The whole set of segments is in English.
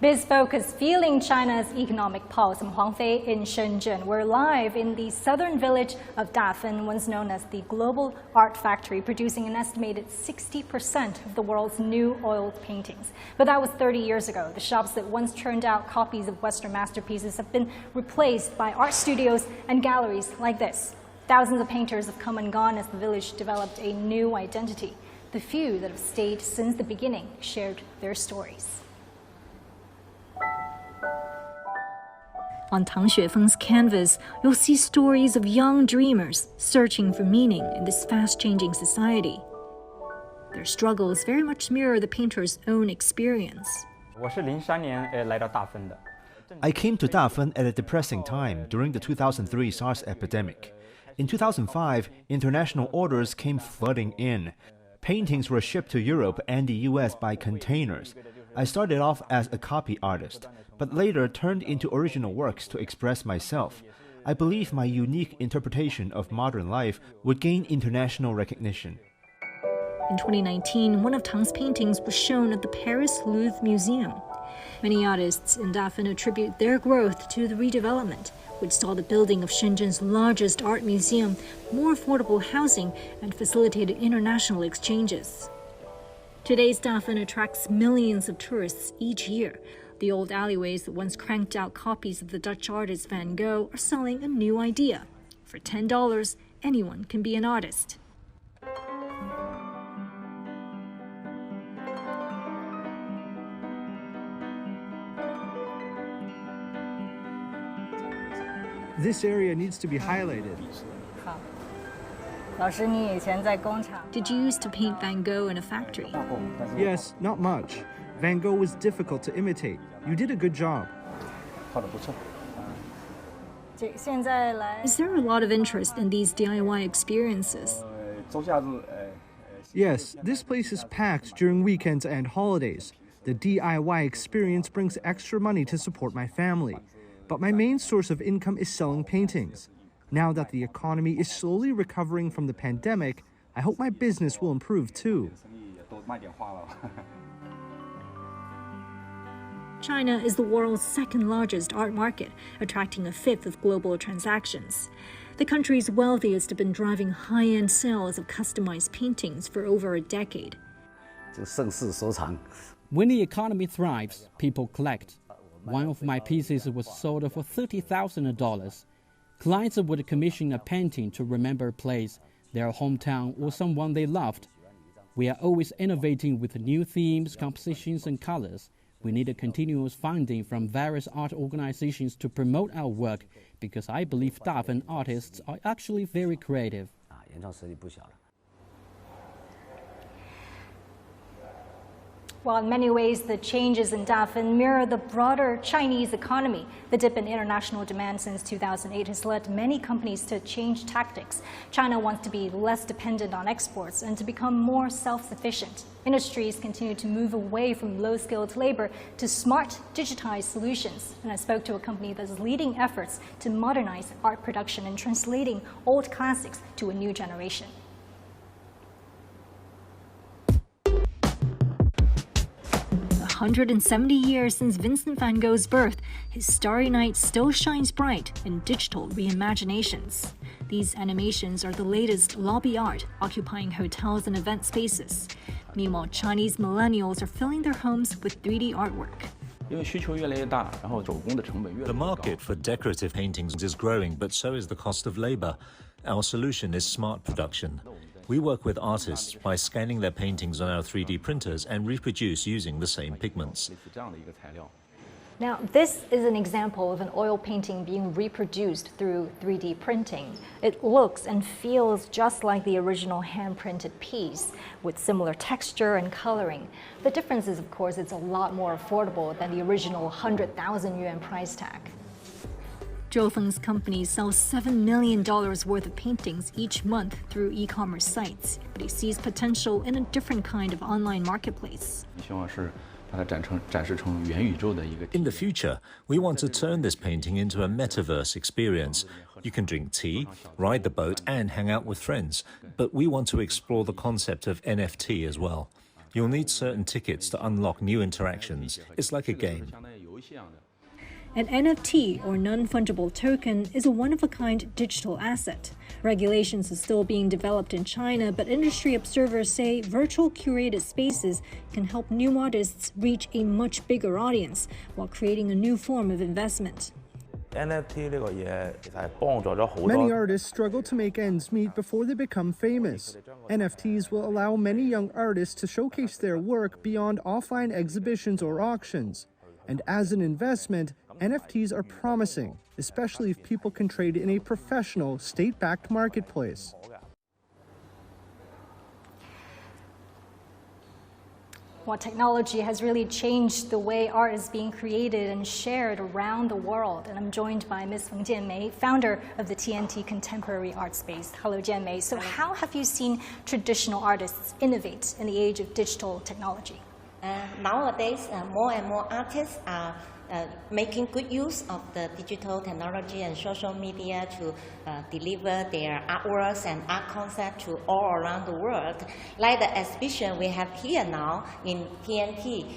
BizFocus feeling China's economic pulse. I'm Huang Fei in Shenzhen. We're live in the southern village of Dafen, once known as the global art factory, producing an estimated 60% of the world's new oil paintings. But that was 30 years ago. The shops that once churned out copies of Western masterpieces have been replaced by art studios and galleries like this. Thousands of painters have come and gone as the village developed a new identity. The few that have stayed since the beginning shared their stories. On Tang Xuefeng's canvas, you'll see stories of young dreamers searching for meaning in this fast-changing society. Their struggles very much mirror the painter's own experience. I came to Dafen at a depressing time during the 2003 SARS epidemic. In 2005, international orders came flooding in. Paintings were shipped to Europe and the US by containers. I started off as a copy artist, but later turned into original works to express myself. I believe my unique interpretation of modern life would gain international recognition. In 2019, one of Tang's paintings was shown at the Paris Louvre Museum. Many artists in Dafen attribute their growth to the redevelopment, which saw the building of Shenzhen's largest art museum, more affordable housing, and facilitated international exchanges. Today's Dafen attracts millions of tourists each year. The old alleyways that once cranked out copies of the Dutch artist Van Gogh are selling a new idea. For $10, anyone can be an artist. This area needs to be highlighted. Did you used to paint Van Gogh in a factory? Yes, not much. Van Gogh was difficult to imitate. You did a good job. Is there a lot of interest in these DIY experiences? Yes, this place is packed during weekends and holidays. The DIY experience brings extra money to support my family. But my main source of income is selling paintings. Now that the economy is slowly recovering from the pandemic, I hope my business will improve too. China is the world's second largest art market, attracting a fifth of global transactions. The country's wealthiest have been driving high-end sales of customized paintings for over a decade. When the economy thrives, people collect. One of my pieces was sold for $30,000. Clients would commission a painting to remember a place, their hometown, or someone they loved. We are always innovating with new themes, compositions, and colors. We need a continuous funding from various art organizations to promote our work, because I believe Dafen artists are actually very creative. While in many ways the changes in Dafen mirror the broader Chinese economy, the dip in international demand since 2008 has led many companies to change tactics. China wants to be less dependent on exports and to become more self-sufficient. Industries continue to move away from low-skilled labor to smart, digitized solutions. And I spoke to a company that is leading efforts to modernize art production and translating old classics to a new generation. 170 years since Vincent van Gogh's birth, his Starry Night still shines bright in digital reimaginations. These animations are the latest lobby art, occupying hotels and event spaces. Meanwhile, Chinese millennials are filling their homes with 3D artwork. The market for decorative paintings is growing, but so is the cost of labor. Our solution is smart production. We work with artists by scanning their paintings on our 3D printers and reproduce using the same pigments. Now, this is an example of an oil painting being reproduced through 3D printing. It looks and feels just like the original hand-printed piece, with similar texture and coloring. The difference is, of course, it's a lot more affordable than the original 100,000 yuan price tag. Zhou Feng's company sells $7 million worth of paintings each month through e-commerce sites, but he sees potential in a different kind of online marketplace. In the future, we want to turn this painting into a metaverse experience. You can drink tea, ride the boat, and hang out with friends. But we want to explore the concept of NFT as well. You'll need certain tickets to unlock new interactions. It's like a game. An NFT, or non-fungible token, is a one-of-a-kind digital asset. Regulations are still being developed in China, but industry observers say virtual curated spaces can help new artists reach a much bigger audience while creating a new form of investment. Many artists struggle to make ends meet before they become famous. NFTs will allow many young artists to showcase their work beyond offline exhibitions or auctions. And as an investment, NFTs are promising, especially if people can trade in a professional, state-backed marketplace. Well, technology has really changed the way art is being created and shared around the world. And I'm joined by Ms. Feng Jianmei, founder of the TNT Contemporary Art Space. Hello, Jianmei. So how have you seen traditional artists innovate in the age of digital technology? Nowadays, more and more artists are making good use of the digital technology and social media to deliver their artworks and art concepts to all around the world. Like the exhibition we have here now in TNT,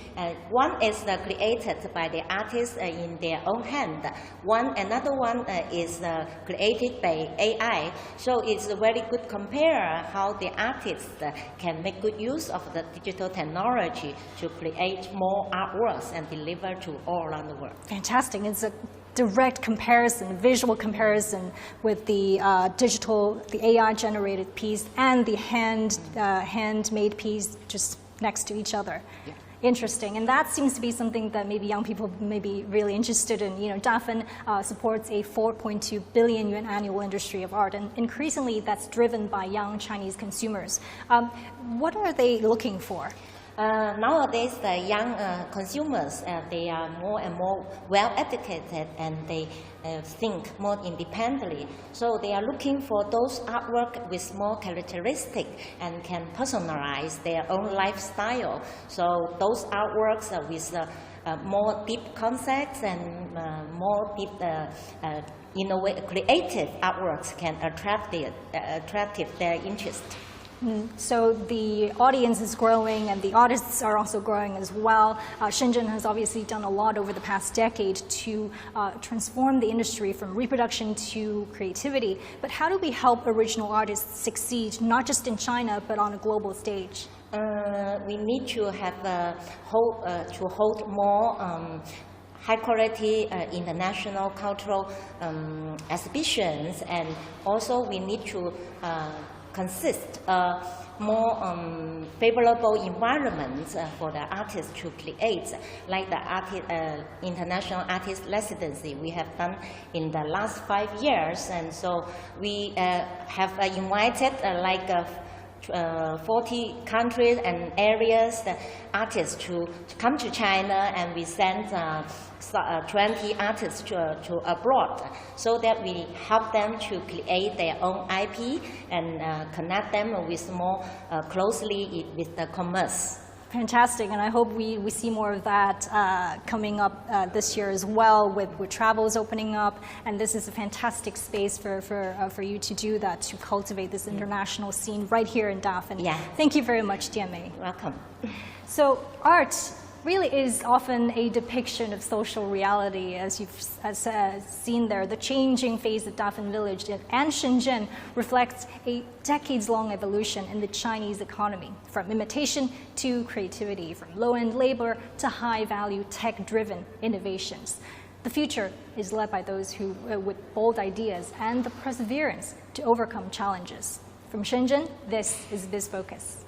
one is created by the artists in their own hand. Another one is created by AI. So it's a very good compare how the artists can make good use of the digital technology to create more artworks and deliver to all around the world. Fantastic. It's a direct comparison, visual comparison with the the AI-generated piece and the handmade piece just next to each other. Yeah. Interesting, and that seems to be something that maybe young people may be really interested in. You know, Dafen supports a 4.2 billion yuan annual industry of art, and increasingly that's driven by young Chinese consumers. What are they looking for? Nowadays, the young consumers, they are more and more well-educated and they think more independently. So they are looking for those artwork with more characteristic and can personalize their own lifestyle. So those artworks with more deep concepts and more deep creative artworks can attract their interest. So the audience is growing and the artists are also growing as well. Shenzhen has obviously done a lot over the past decade to transform the industry from reproduction to creativity. But how do we help original artists succeed, not just in China, but on a global stage? We need to have hold more high-quality international cultural exhibitions, and also we need to consist more favorable environments for the artists to create, like the international artist residency we have done in the last 5 years. And so we have invited 40 countries and areas, the artists to come to China, and we sent 20 artists to abroad, so that we help them to create their own IP and connect them with more closely with the commerce. Fantastic, and I hope we see more of that coming up this year as well, with travels opening up, and this is a fantastic space for you to do that, to cultivate this international scene right here in Dafen. Yeah. Thank you very much, Jianmei. Welcome. So art really is often a depiction of social reality, as you've seen there. The changing face of Dafen Village and Shenzhen reflects a decades-long evolution in the Chinese economy, from imitation to creativity, from low-end labor to high-value tech-driven innovations. The future is led by those who, with bold ideas and the perseverance to overcome challenges. From Shenzhen, this is BizFocus.